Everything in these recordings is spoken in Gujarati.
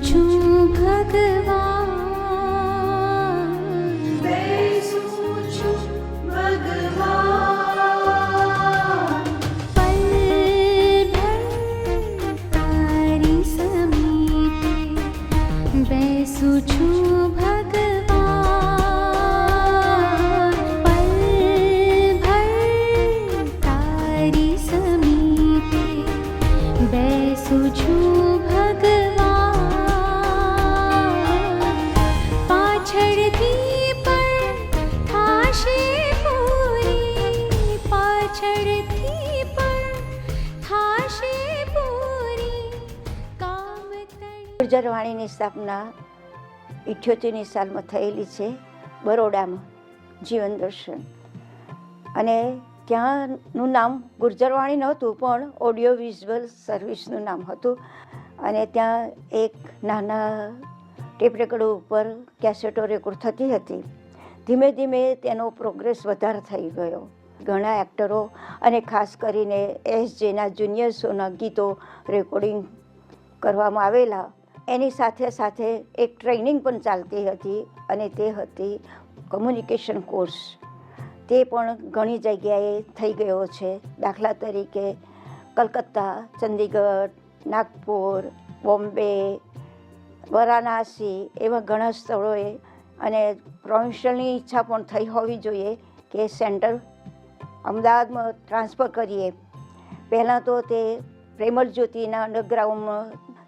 છું ભગવાન, બેસું છું ભગવાન, પલભર તારી સમીપે બેસું છું ભગવાન, પલભર તારી સમીપે બેસું છું ગુર્જરવાણીની સ્થાપના 78ની સાલમાં થયેલી છે બરોડામાં, જીવન દર્શન. અને ત્યાંનું નામ ગુર્જરવાણી નહોતું, પણ ઓડિયો વિઝ્યુઅલ સર્વિસનું નામ હતું. અને ત્યાં એક નાના ટેપ રેકોર્ડર ઉપર કેસેટો રેકોર્ડ થતી હતી. ધીમે ધીમે તેનો પ્રોગ્રેસ વધારે થઈ ગયો. ઘણા એક્ટરો અને ખાસ કરીને SJના જુનિયર શોના ગીતો રેકોર્ડિંગ કરવામાં આવેલા. એની સાથે સાથે એક ટ્રેનિંગ પણ ચાલતી હતી, અને તે હતી કમ્યુનિકેશન કોર્સ. તે પણ ઘણી જગ્યાએ થઈ ગયો છે. દાખલા તરીકે કલકત્તા, ચંદીગઢ, નાગપુર, બોમ્બે, વારાણસી એવા ઘણા સ્થળોએ. અને પ્રોવિન્શિયલની ઈચ્છા પણ થઈ હોવી જોઈએ કે સેન્ટર અમદાવાદમાં ટ્રાન્સફર કરીએ. પહેલાં તો તે પ્રેમલ જ્યોતિના અંડરગ્રાઉન્ડમાં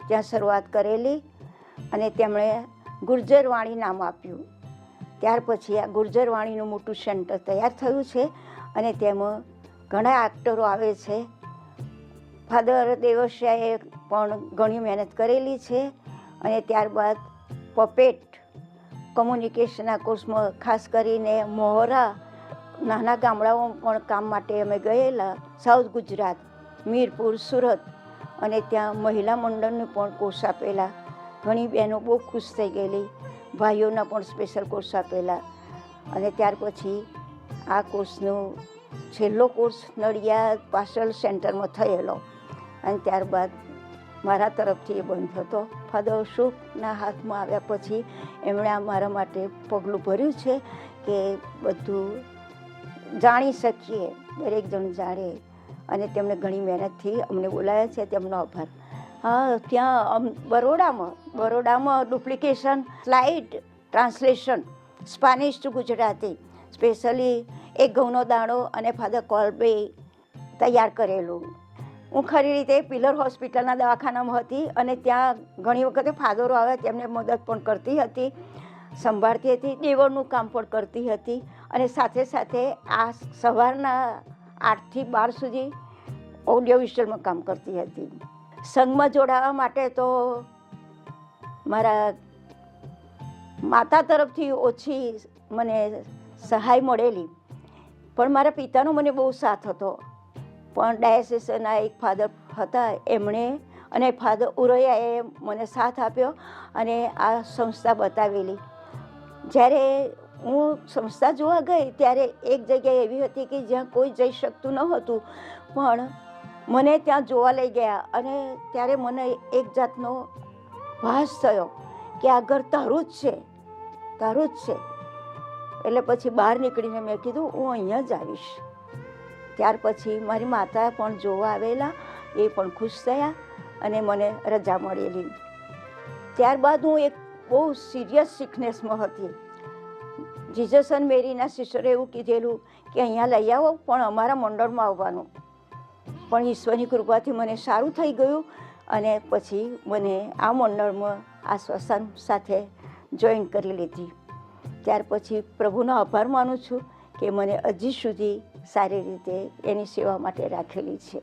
ત્યાં શરૂઆત કરેલી, અને તેમણે ગુર્જરવાણી નામ આપ્યું. ત્યાર પછી આ ગુર્જરવાણીનું મોટું સેન્ટર તૈયાર થયું છે, અને તેમાં ઘણા એક્ટરો આવે છે. ફાધર દેવસ્યાએ પણ ઘણી મહેનત કરેલી છે. અને ત્યારબાદ પપેટ કમ્યુનિકેશનના કોર્સમાં ખાસ કરીને મોહરા નાના ગામડાઓ પણ કામ માટે અમે ગયેલા. સાઉથ ગુજરાત, મીરપુર, સુરત, અને ત્યાં મહિલા મંડળને પણ કોર્સ આપેલા. ઘણી બહેનો બહુ ખુશ થઈ ગયેલી. ભાઈઓના પણ સ્પેશિયલ કોર્સ આપેલા. અને ત્યાર પછી આ કોર્સનો છેલ્લો કોર્સ નડિયાદ પાસલ સેન્ટરમાં થયેલો. અને ત્યારબાદ મારા તરફથી એ બંધ હતો. ફાધર અશોકના હાથમાં આવ્યા પછી એમણે આ મારા માટે પગલું ભર્યું છે કે બધું જાણી શકીએ, દરેક જણ જાણે. અને તેમણે ઘણી મહેનતથી અમને બોલાવ્યા છે, તેમનો આભાર. હા, ત્યાં બરોડામાં duplication, slide translation, Spanish to Gujarati, specially એક ઘઉંનો દાણો અને ફાધર કોલ્બે તૈયાર કરેલું. હું ખરી રીતે પિલર હોસ્પિટલના દવાખાનામાં હતી, અને ત્યાં ઘણી વખતે ફાધરો આવ્યા, તેમને મદદ પણ કરતી હતી, સંભાળતી હતી, દેવળનું કામ પણ કરતી હતી. અને સાથે સાથે આ સવારના 8 થી 12 સુધી ઓડિયો વિઝ્યુઅલમાં કામ કરતી હતી. સંઘમાં જોડાવા માટે તો મારા માતા તરફથી ઓછી મને સહાય મળેલી, પણ મારા પિતાનો મને બહુ સાથ હતો. પણ ડાયસિસના એક ફાધર હતા, એમણે અને ફાધર ઉરૈયાએ મને સાથ આપ્યો અને આ સંસ્થા બતાવેલી. જ્યારે હું સંસ્થા જોવા ગઈ ત્યારે એક જગ્યા એવી હતી કે જ્યાં કોઈ જઈ શકતું ન હતું, પણ મને ત્યાં જોવા લઈ ગયા. અને ત્યારે મને એક જાતનો ભાસ થયો કે આ ઘર તારું જ છે, તારું જ છે. એટલે પછી બહાર નીકળીને મેં કીધું હું અહીંયા જ આવીશ. ત્યાર પછી મારી માતા પણ જોવા આવેલા, એ પણ ખુશ થયા અને મને રજા મળેલી. ત્યારબાદ હું એક બહુ સિરિયસ સિકનેસમાં હતી. જીસસ એન્ડ મેરીના સિસ્ટરે એવું કીધેલું કે અહીંયા લઈ આવો, પણ અમારા મંડળમાં આવવાનું. પણ ઈશ્વરની કૃપાથી મને સારું થઈ ગયું, અને પછી મને આ મંડળમાં આ શ્વસાન સાથે જોઈન કરી લીધી. ત્યાર પછી પ્રભુનો આભાર માનું છું કે મને હજી સુધી સારી રીતે એની સેવા માટે રાખેલી છે.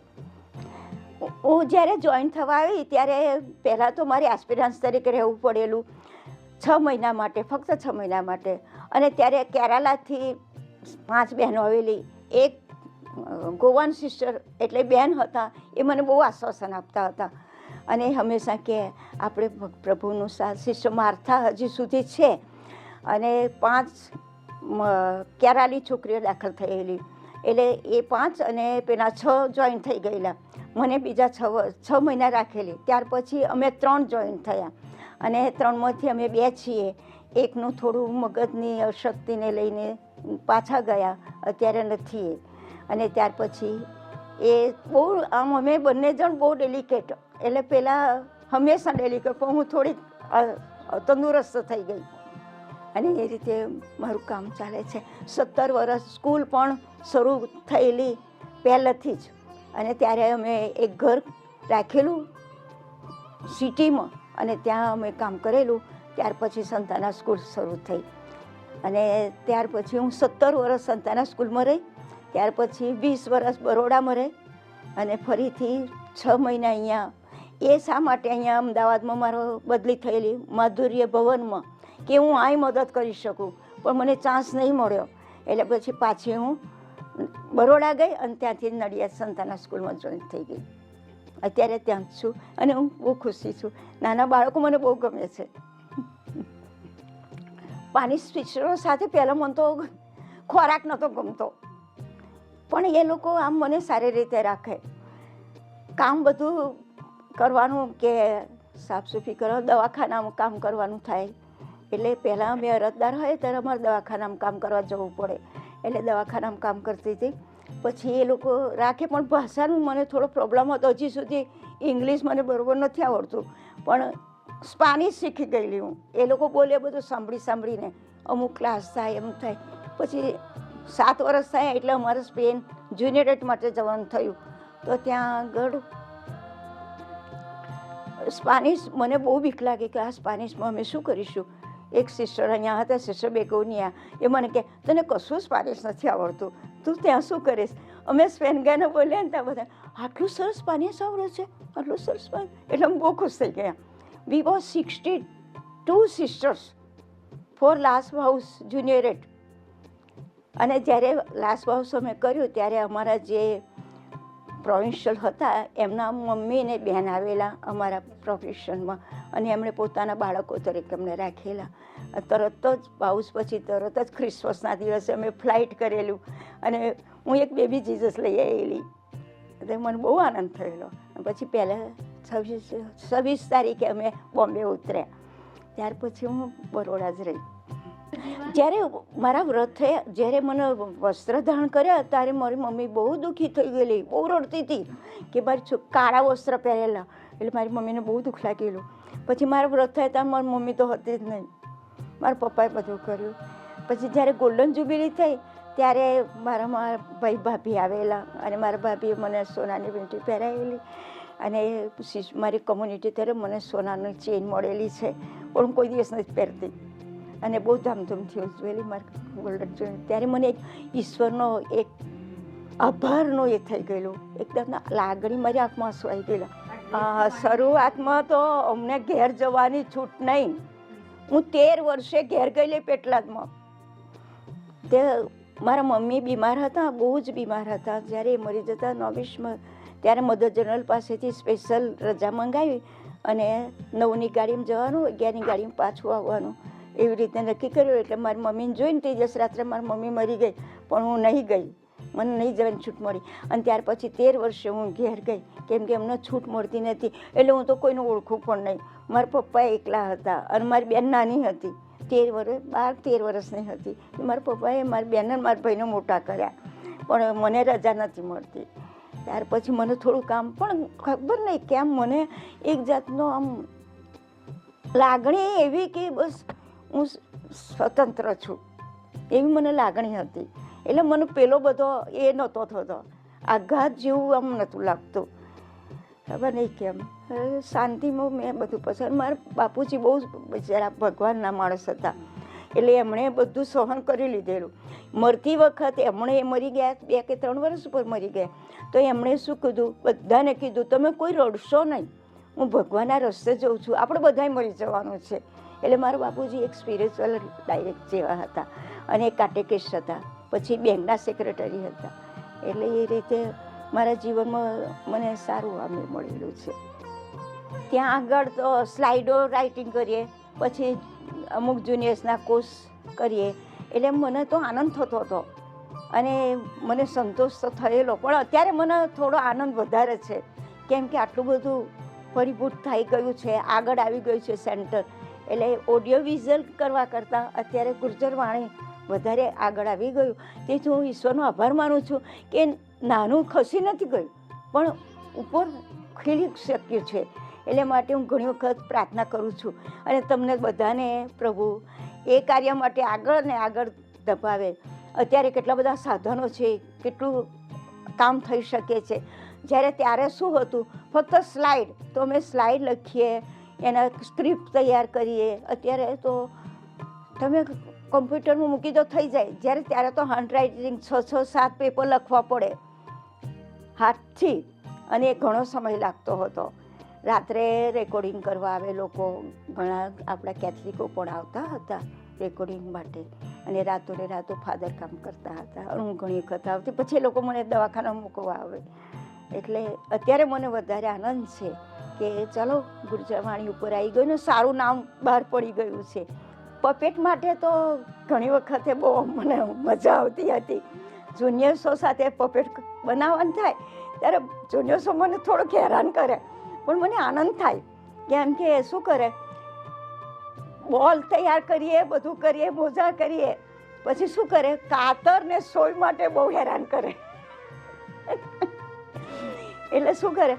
હું જ્યારે જોઈન થવા આવી ત્યારે પહેલાં તો મારે એસ્પિરન્સ તરીકે રહેવું પડેલું 6 મહિના માટે, ફક્ત 6 મહિના માટે. અને ત્યારે કેરાલાથી 5 બહેનો આવેલી. એક ગોવાન સિસ્ટર એટલે બેન હતા, એ મને બહુ આશ્વાસન આપતા હતા. અને હંમેશા કે આપણે પ્રભુનું સાથ. સિસ્ટર માર્થા હજી સુધી છે, અને 5 કેરાલી છોકરીઓ દાખલ થયેલી. એટલે એ 5 અને પેલા 6 જોઈન થઈ ગયેલા. મને બીજા 6 મહિના રાખેલી. ત્યાર પછી અમે 3 જોઈન થયા. અને 3માંથી અમે 2 છીએ. એકનું થોડું મગજની અશક્તિને લઈને પાછા ગયા, અત્યારે નથી એ. અને ત્યાર પછી એ બહુ આમ અમે બંને જણ બહુ ડેલિકેટ, એટલે પહેલાં હંમેશા ડેલિકેટ, પણ હું થોડીક તંદુરસ્ત થઈ ગઈ. અને એ રીતે મારું કામ ચાલે છે. 17 વર્ષ સ્કૂલ પણ શરૂ થયેલી પહેલેથી જ. અને ત્યારે અમે એક ઘર રાખેલું સિટીમાં, અને ત્યાં અમે કામ કરેલું. ત્યાર પછી સંતાના સ્કૂલ શરૂ થઈ, અને ત્યાર પછી હું 17 વર્ષ સંતાના સ્કૂલમાં રહી. ત્યાર પછી 20 વર્ષ બરોડામાં રહી, અને ફરીથી 6 મહિના અહીંયા. એ શા માટે અહીંયા અમદાવાદમાં મારો બદલી થયેલી માધુર્ય ભવનમાં, કે હું અહીં મદદ કરી શકું, પણ મને ચાન્સ નહીં મળ્યો. એટલે પછી પાછી હું બરોડા ગઈ, અને ત્યાંથી નડિયાદ સંતાના સ્કૂલમાં જોઈન થઈ ગઈ. અત્યારે ત્યાં જ છું, અને હું બહુ ખુશી છું. નાના બાળકો મને બહુ ગમે છે. સ્પાનિશ ટીચરો સાથે પહેલાં મને તો ખોરાક નહોતો ગમતો, પણ એ લોકો આમ મને સારી રીતે રાખે. કામ બધું કરવાનું, કે સાફ સફાઈ કરવા, દવાખાનામાં કામ કરવાનું થાય. એટલે પહેલાં અમે અરજદાર હોય ત્યારે અમારે દવાખાનામાં કામ કરવા જવું પડે, એટલે દવાખાનામાં કામ કરતી હતી. પછી એ લોકો રાખે, પણ ભાષાનું મને થોડો પ્રોબ્લેમ હતો. હજી સુધી ઇંગ્લિશ મને બરાબર નથી આવડતું, પણ સ્પાનિશ શીખી ગયેલી હું. એ લોકો બોલે બધું સાંભળીને અમુક ક્લાસ થાય, એમ થાય. પછી 7 વર્ષ થયા એટલે અમારે સ્પેન જુનિયરેટ માટે જવાનું થયું. તો ત્યાં આગળ સ્પાનિશ મને બહુ બીક લાગી કે આ સ્પાનિશમાં અમે શું કરીશું. એક સિસ્ટર અહીંયા હતા, સિસ્ટર બેગોનિયા, એ મને કહે તને કશું સ્પાનિશ નથી આવડતું, તું ત્યાં શું કરીશ. અમે સ્પેન ગાને બોલ્યા ને ત્યાં બધા આટલું સરસ સ્પાનિશ આવડે છે, આટલું સરસ સ્પાનિશ. એટલે અમે બહુ ખુશ થઈ ગયા. We was 62 sisters for last house juniorate. અને જ્યારે લાસ્ટ હાઉસ અમે કર્યું ત્યારે અમારા જે પ્રોવિન્શિયલ હતા એમના મમ્મી ને બહેન આવેલા અમારા પ્રોફેશનમાં, અને એમણે પોતાના બાળકો તરીકે અમને રાખેલા. તરત જ હાઉસ પછી તરત જ ક્રિસમસના દિવસે અમે ફ્લાઇટ કરેલું, અને હું એક બેબી જીસસ લઈ આવેલી. એટલે મને બહુ આનંદ થયેલો. પછી પહેલાં 26 તારીખે અમે બોમ્બે ઉતર્યા. ત્યાર પછી હું બરોડા જ રહી. જ્યારે મારા વ્રત થયા, જ્યારે મને વસ્ત્ર ધારણ કર્યા, ત્યારે મારી મમ્મી બહુ દુઃખી થઈ ગયેલી, બહુ રડતી હતી કે મારી કાળા વસ્ત્ર પહેરેલા. એટલે મારી મમ્મીને બહુ દુઃખ લાગેલું. પછી મારા વ્રત થયા ત્યાં મારી મમ્મી તો હતી જ નહીં, મારા પપ્પાએ બધું કર્યું. પછી જ્યારે ગોલ્ડન જ્યુબિલી થઈ ત્યારે મારા ભાઈ ભાભી આવેલા, અને મારા ભાભીએ મને સોનાની વીંટી પહેરાવેલી. અને મારી કોમ્યુનિટી ત્યારે મને સોનાની ચેઇન મળેલી છે, પણ હું કોઈ દિવસ નથી પહેરતી, અને બહુ ધામધૂમથી ઉજવેલી મારી ગોલ્ડન જ્યુબિલી. ત્યારે મને એક ઈશ્વરનો એક આભારનો એ થઈ ગયેલો, એકદમ લાગણી મારી આંખમાં આંસુ આવી ગયેલા. શરૂઆતમાં તો અમને ઘેર જવાની છૂટ નહીં. હું 13 વર્ષે ઘેર ગયેલી પેટલાદમાં. તે મારા મમ્મી બીમાર હતા, બહુ જ બીમાર હતા. જ્યારે એ મરી જતા 29માં, ત્યારે મધર જનરલ પાસેથી સ્પેશિયલ રજા મંગાવી, અને 9ની ગાડીમાં જવાનું, 11ની ગાડીમાં પાછું આવવાનું, એવી રીતે નક્કી કર્યું. એટલે મારી મમ્મીને જોઈને તે દિવસ રાત્રે મારી મમ્મી મરી ગઈ, પણ હું નહીં ગઈ, મને નહીં જવાની છૂટ મળી. અને ત્યાર પછી 13 વર્ષે હું ઘેર ગઈ, કેમ કે એમને છૂટ મળતી નથી. એટલે હું તો કોઈને ઓળખું પણ નહીં. મારા પપ્પા એકલા હતા, અને મારી બેન નાની હતી, 13 વર્ષની હતી. મારા પપ્પાએ મારી બેન અને મારા ભાઈને મોટા કર્યા, પણ મને રજા નથી મળતી. ત્યાર પછી મને થોડું કામ, પણ ખબર નહીં કેમ મને એક જાતનો આમ લાગણી એવી કે બસ હું સ્વતંત્ર છું, એવી મને લાગણી હતી. એટલે મને પેલો બધો એ નહોતો થતો, આઘાત જેવું આમ નહોતું લાગતું. ખબર નહીં કેમ શાંતિમાં મેં બધું પસંદ. મારા બાપુજી બહુ બિચારા ભગવાનના માણસ હતા, એટલે એમણે બધું સહન કરી લીધેલું. મરતી વખતે એમણે મરી ગયા, 2 કે 3 વર્ષ ઉપર મરી ગયા. તો એમણે શું કીધું, બધાને કીધું તમે કોઈ રડશો નહીં, હું ભગવાનના રસ્તે જઉં છું, આપણે બધાય મરી જવાનું છે. એટલે મારા બાપુજી એક સ્પિરિચ્યુઅલ ડાયરેક્ટ જેવા હતા, અને એક કાટેકેશ હતા, પછી બેંકના સેક્રેટરી હતા. એટલે એ રીતે મારા જીવનમાં મને સારું આમ મળેલું છે. ત્યાં આગળ તો સ્લાઇડો રાઇટિંગ કરીએ, પછી અમુક જુનિયર્સના કોર્સ કરીએ. એટલે મને તો આનંદ થતો હતો, અને મને સંતોષ તો થયેલો. પણ અત્યારે મને થોડો આનંદ વધારે છે, કેમ કે આટલું બધું પરિભૂત થઈ ગયું છે, આગળ આવી ગયું છે સેન્ટર. એટલે ઓડિયો વિઝ્યુઅલ કરવા કરતાં અત્યારે ગુર્જરવાણી વધારે આગળ આવી ગયું. તેથી હું ઈશ્વરનો આભાર માનું છું કે નાનું ખસી નથી ગયું પણ ઉપર ખીલી શક્યું છે. એટલે માટે હું ઘણી વખત પ્રાર્થના કરું છું અને તમને બધાને પ્રભુ એ કાર્ય માટે આગળ ને આગળ દબાવે. અત્યારે કેટલા બધા સાધનો છે, કેટલું કામ થઈ શકે છે. જ્યારે ત્યારે શું હતું, ફક્ત સ્લાઇડ, તો અમે સ્લાઇડ લખીએ, એના સ્ક્રિપ્ટ તૈયાર કરીએ. અત્યારે તો તમે કોમ્પ્યુટરમાં મૂકી દો, થઈ જાય. જ્યારે ત્યારે તો હેન્ડરાઇટિંગ 6-7 પેપર લખવા પડે હાથથી, અને એ ઘણો સમય લાગતો હતો. રાત્રે રેકોર્ડિંગ કરવા આવે લોકો, ઘણા આપણા કેથલિકો પણ આવતા હતા રેકોર્ડિંગ માટે, અને રાતોને રાતો ફાધર કામ કરતા હતા. હું ઘણી વખત આવતી, પછી એ લોકો મને દવાખાના મૂકવા આવે. એટલે અત્યારે મને વધારે આનંદ છે કે ચલો ગુર્જરવાણી ઉપર આવી ગયું ને સારું નામ બહાર પડી ગયું છે. પપેટ માટે તો ઘણી વખતે બહુ મને મજા આવતી હતી. જુનિયર શો સાથે પપેટ બનાવવાનું થાય ત્યારે જુનિયર શો મને થોડુંક હેરાન કરે, પણ મને આનંદ થાય. કેમ કે શું કરે, બોલ તૈયાર કરીએ, બધું કરીએ, મોજા કરીએ, પછી શું કરે, કાતર ને સોય માટે બહુ હેરાન કરે. એટલે શું કરે,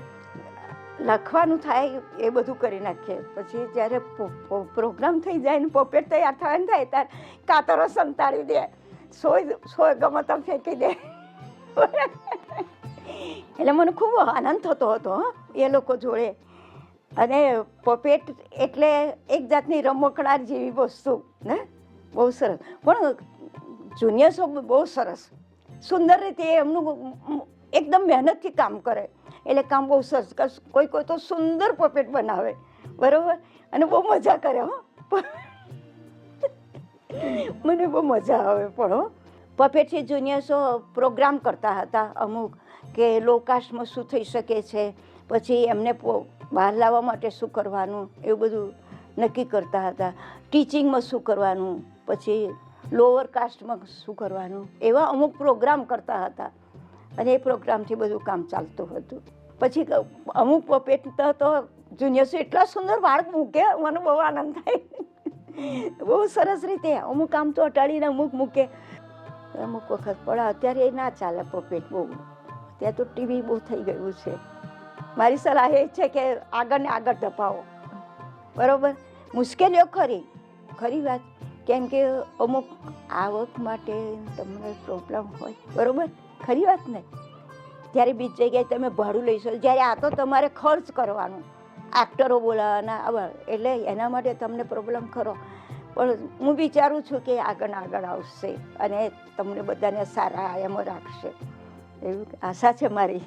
લખવાનું થાય એ બધું કરી નાખીએ. પછી જ્યારે પ્રોગ્રામ થઈ જાય ને પપેટ તૈયાર થવાનું થાય ત્યારે કાતરો સંતાડી દે, સોય ગમે તેમ ફેંકી દે. એટલે મને ખૂબ આનંદ થતો હતો એ લોકો જોડે. અને પપેટ એટલે એક જાતની રમકડા જેવી વસ્તુ ને, બહુ સરસ. પણ જુનિયર શો બહુ સરસ, સુંદર રીતે એમનું એકદમ મહેનતથી કામ કરે. એટલે કામ બહુ સરસ. કોઈ તો સુંદર પપેટ બનાવે, બરાબર, અને બહુ મજા કરે. મને બહુ મજા આવે. પણ પપેટથી જુનિયર શો પ્રોગ્રામ કરતા હતા અમુક, કે લોકાશમાં શું થઈ શકે છે, પછી એમને બહાર લાવવા માટે શું કરવાનું, એવું બધું નક્કી કરતા હતા. ટીચિંગમાં શું કરવાનું, પછી લોઅર કાસ્ટમાં શું કરવાનું, એવા અમુક પ્રોગ્રામ કરતા હતા. અને એ પ્રોગ્રામથી બધું કામ ચાલતું હતું. પછી અમુક પપેટ તો જુનિયર શો એટલા સુંદર વાળ મૂકે, મને બહુ આનંદ થાય. બહુ સરસ રીતે અમુક આમ તો અટાડીને અમુક મૂકે અમુક વખત. પણ અત્યારે એ ના ચાલે પપેટ બહુ. ત્યાં તો ટીવી બહુ થઈ ગયું છે. મારી સલાહ એ છે કે આગળ ને આગળ ધપાવો, બરાબર. મુશ્કેલીઓ ખરી વાત, કેમ કે અમુક આવક માટે તમને પ્રોબ્લેમ હોય, બરાબર, ખરી વાત ને. ત્યારે બીજી જગ્યાએ તમે ભાડું લઈ શકો, જ્યારે આ તો તમારે ખર્ચ કરવાનું, એક્ટરો બોલાવવાના, એટલે એના માટે તમને પ્રોબ્લેમ ખરો. પણ હું વિચારું છું કે આગળ આવશે અને તમને બધાને સારા એમાં રાખશે, એવી આશા છે મારી.